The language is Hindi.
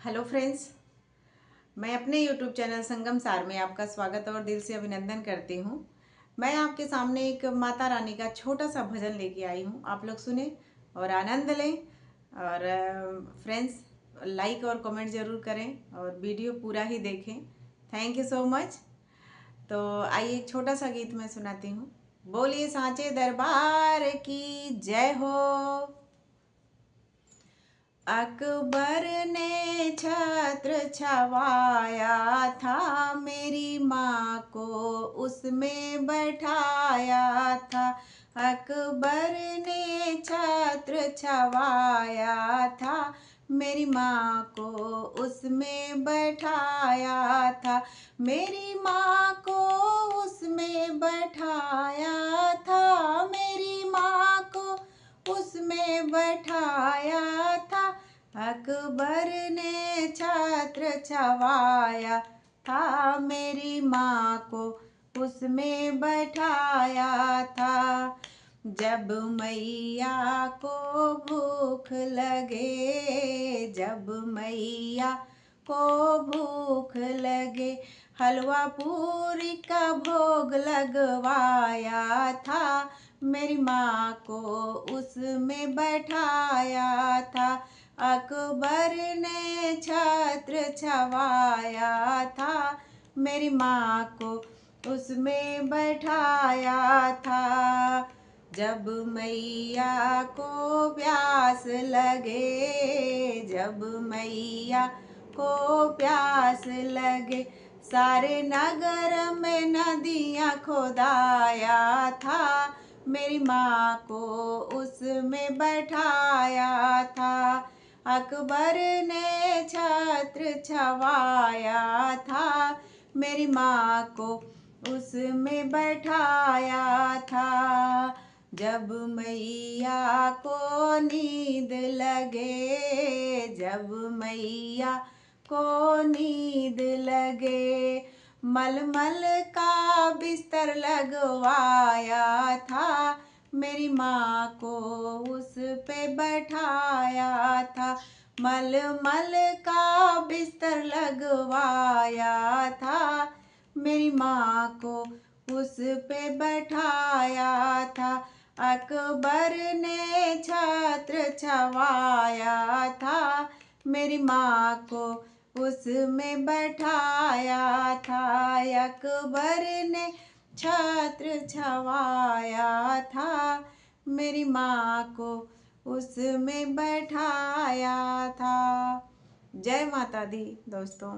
हेलो फ्रेंड्स, मैं अपने यूट्यूब चैनल संगम सार में आपका स्वागत और दिल से अभिनंदन करती हूँ। मैं आपके सामने एक माता रानी का छोटा सा भजन लेके आई हूँ। आप लोग सुने और आनंद लें। और फ्रेंड्स, लाइक और कमेंट ज़रूर करें और वीडियो पूरा ही देखें। Thank you so much. तो आइए एक छोटा सा गीत मैं सुनाती हूँ। बोलिए सांचे दरबार की जय हो। अकबर ने छत्र छवाया था, मेरी माँ को उसमें बैठाया था। अकबर ने छत्र छवाया था, मेरी माँ को उसमें बैठाया था। मेरी माँ को उसमें बैठाया था, मेरी माँ को उसमें बैठाया था। अकबर ने छत्र छवाया था, मेरी माँ को उसमें बैठाया था। जब मैया को भूख लगे, जब मैया को भूख लगे, हलवा पूरी का भोग लगवाया था। मेरी माँ को उसमें बैठाया था। अकबर ने छत्र छवाया था, मेरी माँ को उसमें बैठाया था। जब मैया को प्यास लगे, जब मैया को प्यास लगे, सारे नगर में नदियाँ खोदाया था। मेरी माँ को उसमें बैठाया था। अकबर ने छत्र छवाया था, मेरी माँ को उसमें बैठाया था। जब मैया को नींद लगे, जब मैया को नींद लगे, मलमल का बिस्तर लगवाया था। मेरी माँ को उस पे बैठाया था। मलमल का बिस्तर लगवाया था, मेरी माँ को उस पे बैठाया था। अकबर ने छत्र छवाया था, मेरी माँ को उसमें बैठाया था। अकबर ने छत्र छवाया था, मेरी माँ को उसमें बैठाया था। जय माता दी दोस्तों।